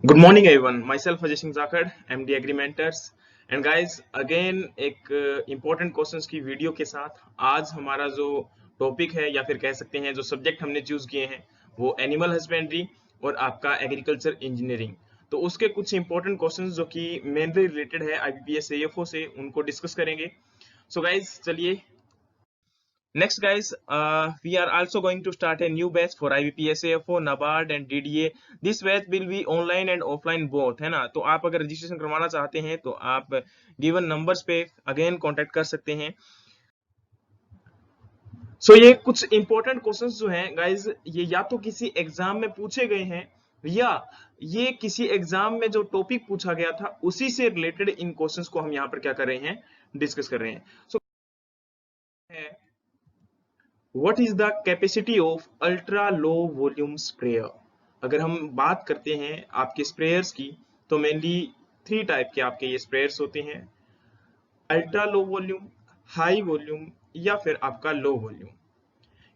Good morning, everyone. Myself Ajay Singh Zakad, MD Agreementers. And guys, again एक important questions की video के साथ आज हमारा जो टॉपिक है या फिर कह सकते हैं जो सब्जेक्ट हमने चूज किए हैं वो एनिमल हस्बेंड्री और आपका एग्रीकल्चर इंजीनियरिंग। तो उसके कुछ इंपॉर्टेंट क्वेश्चंस जो कि मेनली रिलेटेड है आईबीपीएस एएफओ से उनको डिस्कस करेंगे। सो गाइज चलिए। Next, guys, we are also going to start a new batch for IBPS AFO, NABARD and DDA. This batch will be online and offline both, है ना। तो आप अगर रजिस्ट्रेशन करवाना चाहते हैं तो आप गिवन नंबर्स पे अगेन कांटेक्ट कर सकते हैं। सो ये कुछ इंपॉर्टेंट क्वेश्चंस जो हैं गाइज, ये या तो किसी एग्जाम में पूछे गए हैं या ये किसी एग्जाम में जो टॉपिक पूछा गया था उसी से रिलेटेड इन क्वेश्चंस को हम यहाँ पर क्या कर रहे हैं, डिस्कस कर रहे हैं। सो What is the capacity of ultra low volume sprayer? अगर हम बात करते हैं आपके स्प्रेयर्स की तो मेनली थ्री टाइप के आपके ये स्प्रेयर्स होते हैं, ultra low volume, high volume या फिर आपका लो वॉल्यूम।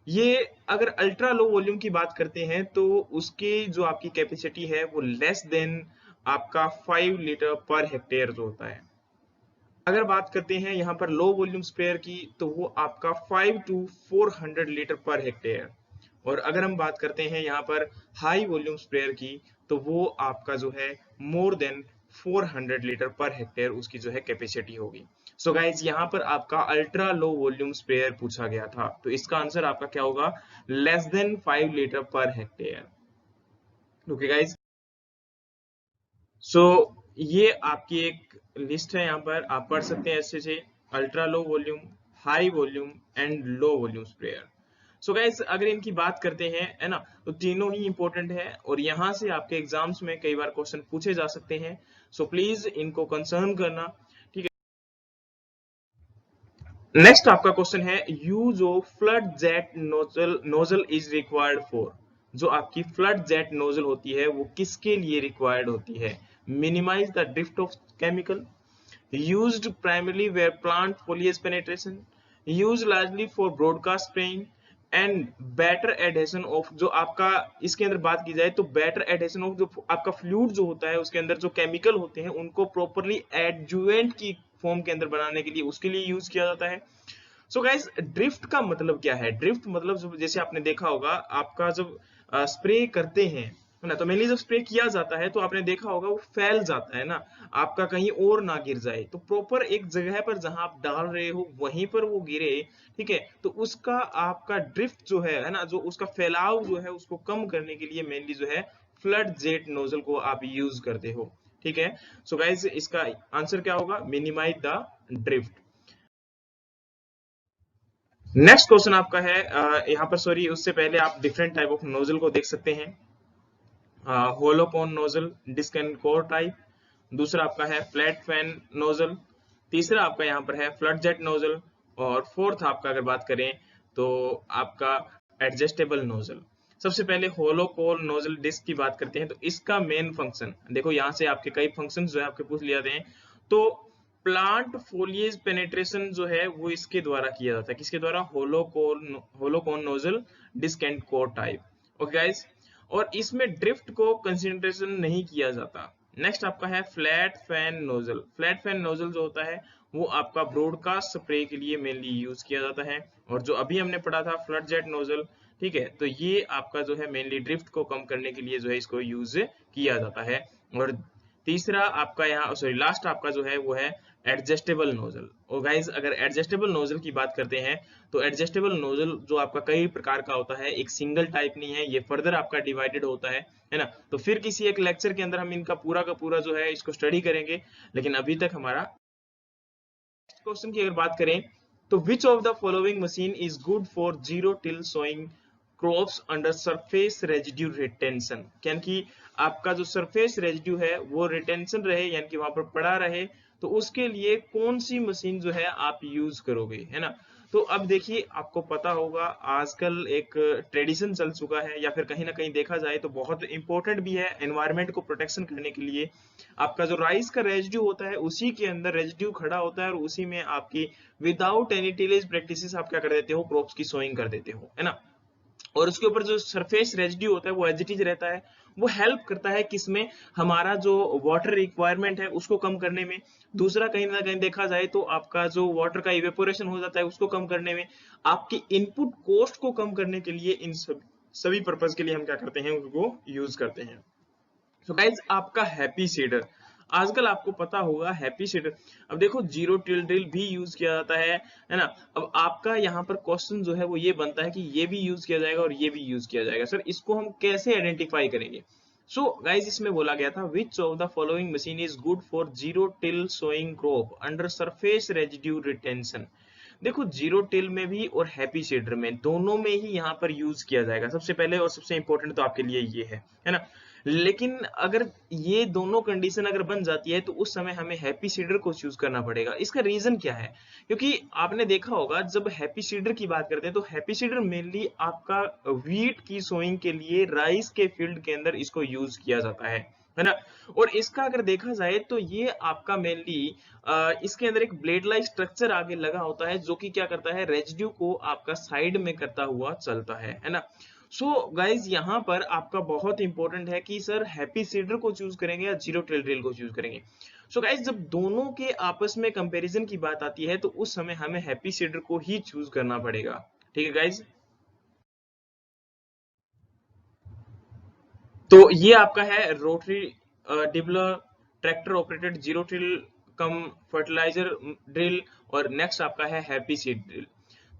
ये अगर अल्ट्रा लो वॉल्यूम की बात करते हैं तो उसकी जो आपकी कैपेसिटी है वो लेस देन आपका 5 लीटर पर हेक्टेयर जो होता है। अगर बात करते हैं यहाँ पर लो वॉल्यूम स्प्रेयर की तो वो आपका 5 टू 400 लीटर पर हेक्टेयर। और अगर हम बात करते हैं यहाँ पर हाई वॉल्यूम स्प्रेयर की तो वो आपका जो है more than 400 litre per hectare उसकी जो है कैपेसिटी होगी। सो गाइज यहाँ पर आपका अल्ट्रा लो वॉल्यूम स्प्रेयर पूछा गया था तो इसका आंसर आपका क्या होगा, less than 5 litre per hectare. Okay guys, सो ये आपकी एक लिस्ट है, यहाँ पर आप पढ़ सकते हैं ऐसे से ultra low volume, high volume and low volume sprayer. So guys अगर इनकी बात करते हैं है ना तो तीनों ही इंपॉर्टेंट है और यहाँ से आपके एग्जाम्स में कई बार क्वेश्चन पूछे जा सकते हैं। सो प्लीज इनको कंसर्न करना, ठीक है। नेक्स्ट आपका क्वेश्चन है use of flood jet nozzle nozzle is required for. जो आपकी फ्लड जेट नोजल होती है वो किसके लिए रिक्वायर्ड होती है? Minimise the drift of chemical, used primarily where plant foliage penetration, used largely for broadcast spraying and better adhesion of, जो आपका इसके अंदर बात की जाए तो better adhesion of जो आपका फ्लूइड जो होता है उसके अंदर जो केमिकल होते हैं उनको प्रॉपरली एडजुवेंट की फॉर्म के अंदर बनाने के लिए उसके लिए यूज किया जाता है। सो गाइस ड्रिफ्ट का मतलब क्या है? ड्रिफ्ट मतलब जैसे आपने देखा होगा आपका जब स्प्रे करते हैं है ना, तो मेनली जब स्प्रे किया जाता है तो आपने देखा होगा वो फैल जाता है ना, आपका कहीं और ना गिर जाए, तो प्रॉपर एक जगह पर जहां आप डाल रहे हो वहीं पर वो गिरे, ठीक है। तो उसका आपका ड्रिफ्ट जो है ना, जो उसका फैलाव जो है उसको कम करने के लिए मेनली जो है फ्लड जेट नोजल को आप यूज करते हो, ठीक है। सो गाइस इसका आंसर क्या होगा? Minimise the drift. Next question आपका है यहाँ पर, सॉरी उससे पहले आप डिफरेंट टाइप ऑफ नोजल को देख सकते हैं। Hollow cone nozzle, disc and core type, दूसरा आपका है फ्लैट फैन नोजल, तीसरा आपका यहाँ पर है फ्लड जेट नोजल और फोर्थ आपका अगर बात करें तो आपका एडजस्टेबल नोजल। सबसे पहले होलो कोन नोजल डिस्क की बात करते हैं तो इसका मेन फंक्शन देखो, यहाँ से आपके कई फंक्शंस जो है आपके पूछ लिया जाते हैं। तो प्लांट फोलिएज पेनेट्रेशन जो है वो इसके द्वारा किया जाता है, किसके द्वारा? Hollow cone nozzle disc and core type. Okay guys, और इसमें ड्रिफ्ट को कंसिडरेशन नहीं किया जाता। नेक्स्ट आपका है flat fan nozzle. Flat fan nozzle जो होता है वो आपका ब्रॉडकास्ट स्प्रे के लिए मेनली यूज किया जाता है। और जो अभी हमने पढ़ा था फ्लड जेट नोजल, ठीक है, तो ये आपका जो है मेनली ड्रिफ्ट को कम करने के लिए जो है इसको यूज किया जाता है। और तीसरा आपका यहाँ, सॉरी लास्ट आपका जो है वो है एडजस्टेबल नोजल। और गाइज अगर एडजस्टेबल नोजल की बात करते हैं तो एडजस्टेबल नोजल जो आपका कई प्रकार का होता है, एक सिंगल टाइप नहीं है, ये फर्दर आपका डिवाइडेड होता है ना। तो फिर किसी एक लेक्चर के अंदर हम इनका पूरा का पूरा जो है इसको स्टडी करेंगे, लेकिन अभी तक हमारा क्वेश्चन की अगर बात करें तो which of the following machine is good for zero till sowing crops under surface residue retention, यानी कि आपका जो सरफेस रेजिड्यू है वो रिटेंशन रहे, यानी कि वहां पर पड़ा रहे, तो उसके लिए कौन सी मशीन जो है आप यूज करोगे, है ना। तो अब देखिए आपको पता होगा आजकल एक ट्रेडिशन चल चुका है या फिर कहीं ना कहीं देखा जाए तो बहुत इंपॉर्टेंट भी है एनवायरनमेंट को प्रोटेक्शन करने के लिए। आपका जो राइस का रेजिड्यू होता है उसी के अंदर रेजिड्यू खड़ा होता है और उसी में आपकी विदाउट एनी टिलेज प्रैक्टिसेस आप क्या कर देते हो, क्रॉप्स की सोइंग कर देते हो, है ना। और उसके ऊपर जो सरफेस रेजिड्यू होता है वो एज इट इज रहता है, वो हेल्प करता है किसमें, हमारा जो वाटर रिक्वायरमेंट है उसको कम करने में। दूसरा कहीं ना कहीं देखा जाए तो आपका जो वाटर का इवेपोरेशन हो जाता है उसको कम करने में, आपकी इनपुट कॉस्ट को कम करने के लिए, इन सभी पर्पज के लिए हम क्या करते हैं, उसको यूज करते हैं। सो गाइज आपका हैप्पी सीडर, आजकल आपको पता होगा हैप्पी सीडर, अब देखो जीरो टिल ड्रिल भी यूज किया जाता है ना। अब आपका यहाँ पर क्वेश्चन जो है वो ये बनता है कि ये भी यूज किया जाएगा और ये भी यूज किया जाएगा, सर इसको हम कैसे आइडेंटिफाई करेंगे। सो गाइज इसमें बोला गया था which of the following machine is good for zero till sowing crop under surface residue retention. देखो जीरो टिल में भी और हैप्पी सीडर में, दोनों में ही यहाँ पर यूज किया जाएगा। सबसे पहले और सबसे इंपॉर्टेंट तो आपके लिए ये है ना। लेकिन अगर ये दोनों कंडीशन अगर बन जाती है तो उस समय हमें हैप्पी सीडर को चूज करना पड़ेगा। इसका रीजन क्या है, क्योंकि आपने देखा होगा जब हैप्पी सीडर की बात करते हैं तो हैप्पी सीडर मेनली आपका व्हीट की सोइंग के लिए राइस के फील्ड के अंदर इसको यूज किया जाता है ना। और इसका अगर देखा जाए तो ये आपका मेनली इसके अंदर एक ब्लेड लाइक स्ट्रक्चर आगे लगा होता है जो कि क्या करता है, रेजिड्यू को आपका साइड में करता हुआ चलता है ना। सो गाइज यहाँ पर आपका बहुत इंपॉर्टेंट है कि सर हैप्पी सीडर को चूज करेंगे या जीरो टिल ड्रिल को चूज करेंगे। सो गाइज जब दोनों के आपस में कंपैरिजन की बात आती है तो उस समय हमें हैप्पी सीडर को ही चूज करना पड़ेगा। ठीक है गाइज, तो ये आपका है rotary dibbler tractor operated zero till cum fertiliser drill, और नेक्स्ट आपका है हैप्पी सीड ड्रिल।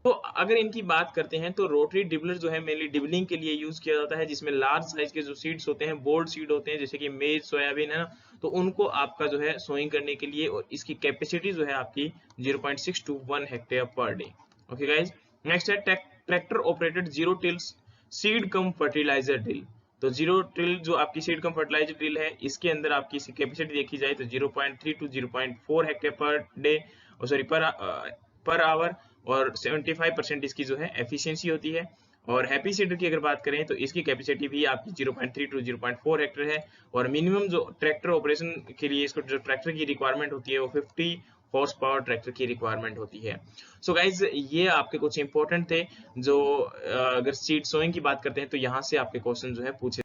तो अगर इनकी बात करते हैं तो रोटरी डिबलर जो है मेनली डिबलिंग के लिए यूज किया जाता है, जिसमें लार्ज साइज के जो सीड्स होते हैं, बोल्ड सीड होते हैं जैसे कि मेज सोयाबीन है ना, तो उनको आपका जो है सोइंग करने के लिए, और इसकी कैपेसिटी जो है आपकी 0.6 to 1 hectare per day. Okay guys, next है tractor operated zero tills seed cum fertiliser drill. तो जीरो टिल जो आपकी सीड कम फर्टिलाइजर ड्रिल है इसके अंदर आपकी कैपेसिटी देखी जाए तो 0.3 to 0.4 hectare per day, sorry per hour, और 75% इसकी जो है एफिशिएंसी होती है। और हैप्पी सीडर की अगर बात करें तो इसकी कैपेसिटी भी आपकी 0.3 टू 0.4 हेक्टेयर है, और मिनिमम जो ट्रैक्टर ऑपरेशन के लिए इसको जो ट्रैक्टर की रिक्वायरमेंट होती है वो 50 हॉर्स पावर ट्रैक्टर की रिक्वायरमेंट होती है। सो गाइज ये आपके कुछ इंपॉर्टेंट थे जो अगर सीड सोइंग की बात करते हैं तो यहाँ से आपके क्वेश्चन जो है पूछे।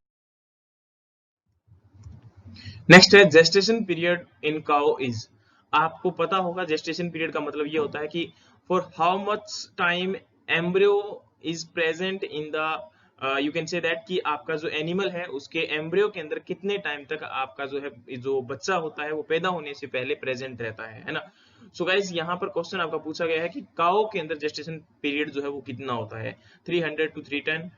नेक्स्ट है gestation period in cow is. आपको पता होगा जेस्टेशन पीरियड का मतलब ये होता है कि for how much time embryo is present in the, you can say that कि आपका जो एनिमल है उसके एम्ब्रियो के अंदर कितने टाइम तक आपका जो है जो बच्चा होता है वो पैदा होने से पहले प्रेजेंट रहता है ना। सो गाइज यहाँ पर क्वेश्चन आपका पूछा गया है कि काओ के अंदर जेस्टेशन पीरियड जो है वो कितना होता है, 300 टू 310,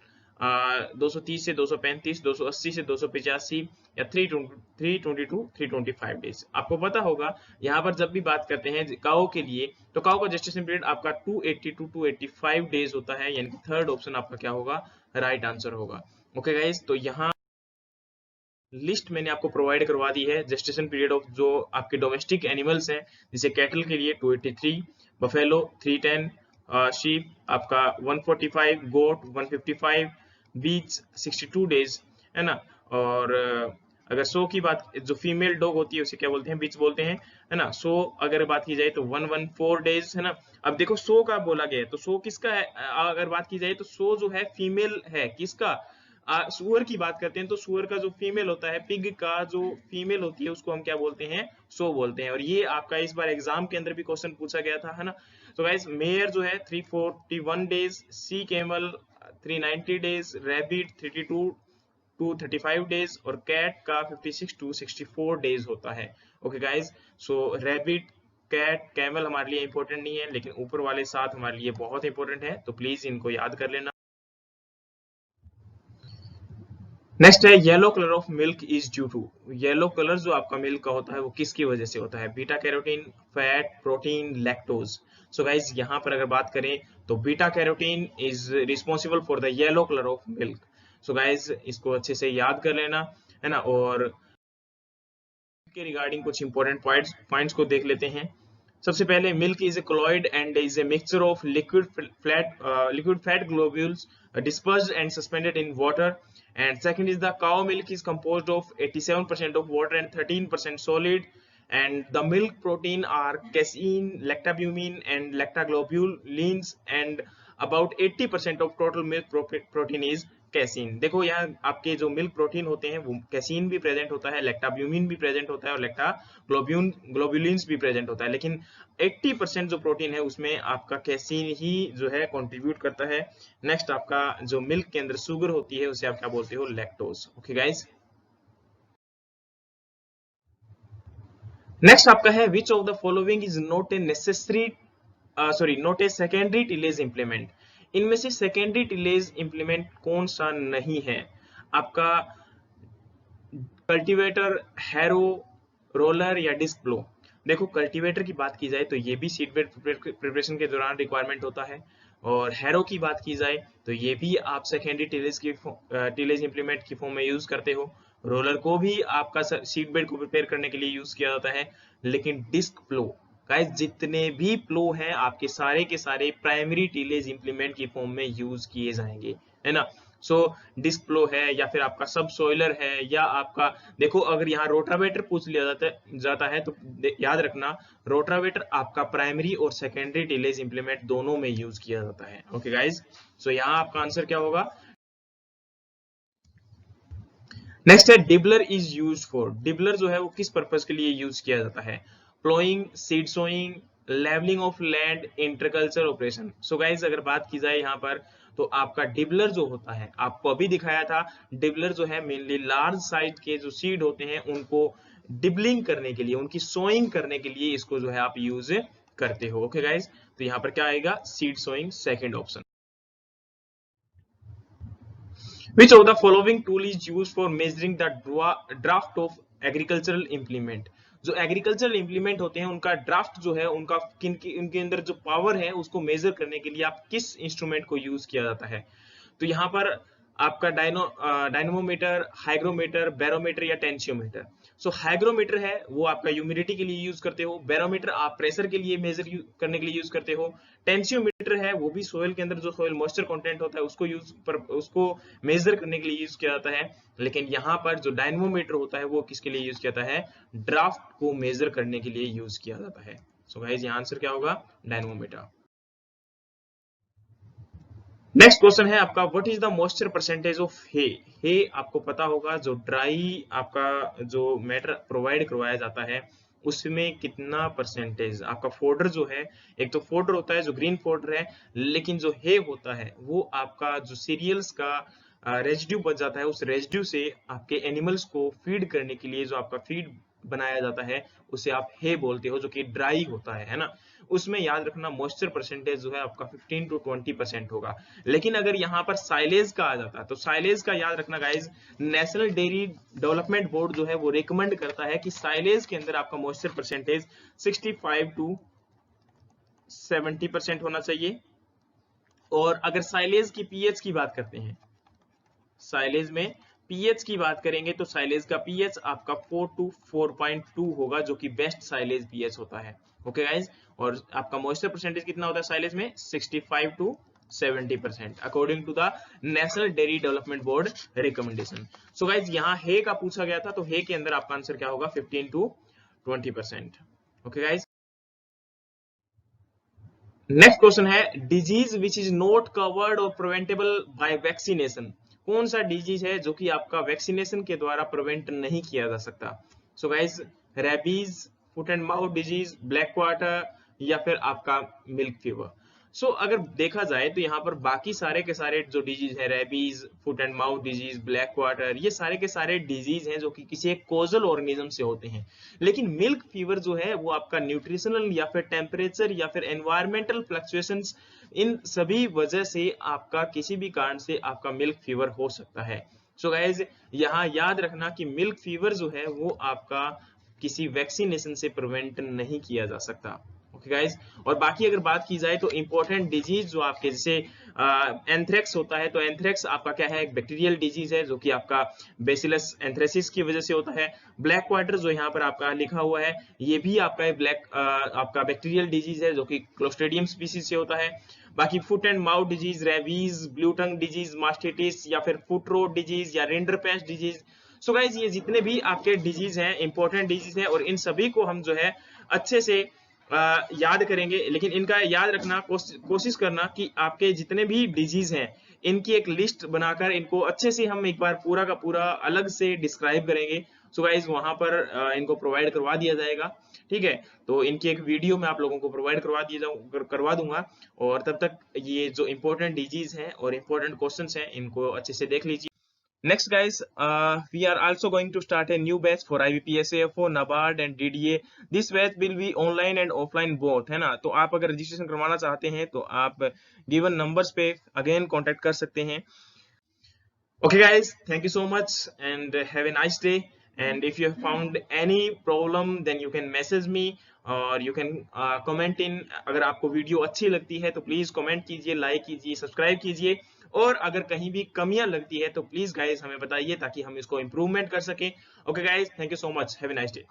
230 से 235, 280 से 285, या 320 टू 325 डेज। आपको पता होगा यहाँ पर जब भी बात करते हैं काओ के लिए तो काओ का जेस्टेशन पीरियड आपका 280 टू 285 डेज होता है, यानी कि थर्ड ऑप्शन आपका क्या होगा, राइट आंसर होगा। ओके गाइज, तो यहाँ लिस्ट मैंने आपको प्रोवाइड करवा दी है जेस्टेशन पीरियड ऑफ जो आपके डोमेस्टिक एनिमल्स हैं, जैसे कैटल के लिए 283, बफेलो 310, शीप आपका 145, गोट 155, बीच 62 डेज है ना। और अगर सो की बात, जो फीमेल डॉग होती है उसे क्या बोलते हैं, बीच बोलते हैं है ना। सो अगर बात की जाए तो 114 डेज है ना। अब देखो सो का बोला गया है तो सो किसका है, अगर बात की जाए तो सो जो है फीमेल है किसका, सुअर की बात करते हैं तो सुअर का जो फीमेल होता है, पिग का जो फीमेल होती है उसको हम क्या बोलते हैं, सो बोलते हैं। और ये आपका इस बार एग्जाम के अंदर भी क्वेश्चन पूछा गया था है ना। तो गाइस मेयर जो है 341 days, she camel 390 days, rabbit 32 to 35 days, और कैट का 56 टू 64 डेज होता है। Okay guys, so rabbit, cat, camel हमारे लिए इंपॉर्टेंट नहीं है, लेकिन ऊपर वाले 7 हमारे लिए बहुत इंपॉर्टेंट है, तो प्लीज इनको याद कर लेना। नेक्स्ट है yellow colour of milk is due to. Yellow colour जो आपका मिल्क का होता है वो किसकी वजह से होता है, beta carotene, fat, protein, lactose. सो गाइज यहाँ पर अगर बात करें तो beta carotene is responsible for the yellow colour of milk. So guys इसको अच्छे से याद कर लेना है ना। और के रिगार्डिंग कुछ इंपॉर्टेंट पॉइंट्स को देख लेते हैं। सबसे पहले milk is a colloid and is a mixture of liquid fat globules dispersed and suspended in water. And second is the cow milk is composed of 87% of water and 13% solid. And the milk protein are casein, lactalbumin, and lactoglobulins. And about 80% of total milk protein is casein. देखो यहाँ आपके जो milk protein होते हैं वो casein भी present होता है, लैक्टाब्यूमिन भी प्रेजेंट होता है और ग्लोब्यूलिन्स भी प्रेजेंट होता है, लेकिन 80% जो प्रोटीन है उसमें आपका कैसीन ही जो है कंट्रीब्यूट करता है। नेक्स्ट आपका जो मिल्क के अंदर शुगर होती है उसे आप क्या बोलते हो, लैक्टोज। ओके गाइज, नेक्स्ट आपका है विच of the following is not a necessary not a secondary tillage implement. इनमें से सेकेंडरी टिलेज इंप्लीमेंट कौन सा नहीं है? आपका कल्टीवेटर, हैरो, रोलर या डिस्क ब्लो। देखो कल्टीवेटर की बात की जाए तो ये भी सीडबेड प्रिपरेशन के दौरान रिक्वायरमेंट होता है, और हैरो की बात की जाए तो ये भी आप सेकेंडरी टिलेज इंप्लीमेंट की फॉर्म में यूज करते हो। रोलर को भी आपका सीडबेड को प्रिपेयर करने के लिए यूज किया जाता है, लेकिन डिस्क प्लो, गाइस जितने भी प्लो हैं आपके सारे के सारे प्राइमरी टिलेज इंप्लीमेंट की फॉर्म में यूज किए जाएंगे, है ना। सो डिस्क प्लो है या फिर आपका सब सोइलर है या आपका, देखो अगर यहाँ रोटावेटर पूछ लिया जाता है तो याद रखना रोटावेटर आपका प्राइमरी और सेकेंडरी टिलेज इंप्लीमेंट दोनों में यूज किया जाता है। ओके गाइज, सो यहाँ आपका आंसर क्या होगा? नेक्स्ट है dibbler is use for. Dibbler जो है वो किस पर्पज के लिए यूज किया जाता है? Ploughing, seed sowing, levelling of land, interculture operation. So guys अगर बात की जाए यहाँ पर तो आपका डिबलर जो होता है, आपको अभी दिखाया था, डिबलर जो है मेनली लार्ज साइज के जो सीड होते हैं उनको डिबलिंग करने के लिए, उनकी सोइंग करने के लिए इसको जो है आप यूज करते हो। ओके गाइज, तो यहाँ पर क्या आएगा? Seed sowing, second option. Which of the following tool is used for measuring the draft of agricultural implement? जो एग्रीकल्चरल इंप्लीमेंट होते हैं उनका ड्राफ्ट जो है, उनका उनके अंदर जो पावर है उसको मेजर करने के लिए आप किस इंस्ट्रूमेंट को यूज किया जाता है? तो यहाँ पर आपका डायनोमोमीटर, हाइग्रोमीटर, बैरोमीटर या टेंशियोमीटर। सो हाइग्रोमीटर है वो आपका ह्यूमिडिटी के लिए यूज करते हो, बैरोमीटर आप प्रेशर के लिए मेजर करने के लिए यूज करते हो, टेंशियोमीटर है वो भी सोइल के अंदर जो सोइल मॉइस्चर कंटेंट होता है उसको मेजर करने के लिए यूज किया जाता है। लेकिन यहाँ पर जो डायनमोमीटर होता है वो किसके लिए यूज किया जाता है? ड्राफ्ट को मेजर करने के लिए यूज किया जाता है। सो गाइस यहाँ आंसर क्या होगा? डायनमोमीटर। नेक्स्ट क्वेश्चन है आपका what is the moisture percentage of hay. Hay आपको पता होगा जो ड्राई आपका जो मैटर प्रोवाइड करवाया जाता है उसमें कितना परसेंटेज आपका फोडर जो है, एक तो फोडर होता है जो ग्रीन फोडर है, लेकिन जो हे होता है वो आपका जो सीरियल्स का रेजिड्यू बच जाता है, उस रेजिड्यू से आपके एनिमल्स को फीड करने के लिए जो आपका फीड बनाया जाता है उसे आप हे बोलते हो, जो कि ड्राई होता है ना। उसमें याद रखना मॉइस्चर परसेंटेज जो है आपका 15 to 20% होगा। लेकिन अगर यहाँ पर साइलेज का आ जाता है तो साइलेज का याद रखना guys, national Dairy Development board जो है वो रिकमेंड करता है कि साइलेज के अंदर आपका मॉइस्चर परसेंटेज 65 to 70% होना चाहिए। और अगर साइलेज की पीएच की बात करते हैं, साइलेज में पीएच की बात करेंगे तो साइलेज का पीएच आपका 4 to 4.2 होगा, जो कि बेस्ट साइलेज पीएच होता है। ओके गाइज, और आपका मॉइस्चर परसेंटेज कितना होता है साइलेज में? 65 to 70% according to the National Dairy Development Board recommendation. So guys यहाँ हे का पूछा गया था, तो हे के अंदर आपका आंसर क्या होगा? 15 to 20%। Okay guys, next question है disease which is not covered और प्रिवेंटेबल बाय वैक्सीनेशन। कौन सा डिजीज है जो कि आपका वैक्सीनेशन के द्वारा प्रिवेंट नहीं किया जा सकता? So guys, rabies, foot and mouth disease, black quarter या फिर आपका मिल्क फीवर। सो अगर देखा जाए तो यहाँ पर बाकी सारे के सारे जो डिजीज है, rabies, foot and mouth disease, black quarter, ये सारे के सारे डिजीज हैं जो कि किसी एक कोजल ऑर्गेनिज्म से होते हैं। लेकिन मिल्क फीवर जो है वो आपका न्यूट्रिशनल या फिर टेम्परेचर या फिर एनवायरमेंटल फ्लक्चुएशंस, इन सभी वजह से आपका किसी भी कारण से आपका मिल्क फीवर हो सकता है। सो गाइज यहाँ याद रखना कि मिल्क फीवर जो है वो आपका किसी वैक्सीनेशन से प्रिवेंट नहीं किया जा सकता। ओके गाइज, और बाकी अगर बात की जाए तो इंपॉर्टेंट डिजीज जो आपके जैसे एंथ्रेक्स होता है, तो एंथ्रेक्स आपका क्या है? एक बैक्टीरियल डिजीज है जो कि आपका बेसिलस एंथ्रेसिस की वजह से होता है। ब्लैक क्वार्टर जो यहाँ पर आपका लिखा हुआ है ये भी आपका आपका बैक्टीरियल डिजीज है जो कि क्लोस्ट्रिडियम स्पीसीज से होता है। बाकी foot and mouth disease, rabies, blue tongue disease, mastitis या फिर फुट रोट डिजीज या रिंडरपेस्ट डिजीज। सो गाइज ये जितने भी आपके डिजीज हैं इंपॉर्टेंट डिजीज हैं, और इन सभी को हम जो है अच्छे से याद करेंगे। लेकिन इनका याद रखना, कोशिश करना कि आपके जितने भी डिजीज हैं इनकी एक लिस्ट बनाकर इनको अच्छे से हम एक बार पूरा का पूरा अलग से डिस्क्राइब करेंगे। सो गाइज वहां पर इनको प्रोवाइड करवा दिया जाएगा, ठीक है। तो इनकी एक वीडियो मैं आप लोगों को प्रोवाइड करवा दूंगा, और तब तक ये जो इंपॉर्टेंट डिजीज हैं और इंपॉर्टेंट क्वेश्चंस हैं इनको अच्छे से देख लीजिए। Next, guys, we are also going to start a new batch for IBPS AFO, NABARD and DDA. This batch will be online and offline both, है ना। तो आप अगर रजिस्ट्रेशन करवाना चाहते हैं तो आप गिवन नंबर्स पे अगेन कांटेक्ट कर सकते हैं। Okay, guys, thank you so much and have a nice day. And if you have found any problem, then you can message me or you can comment in. अगर आपको video अच्छी लगती है तो please comment कीजिए, like कीजिए, subscribe कीजिए, और अगर कहीं भी कमियां लगती है तो प्लीज गाइज हमें बताइए ताकि हम इसको इम्प्रूवमेंट कर सके। Okay guys, thank you so much, have a nice day.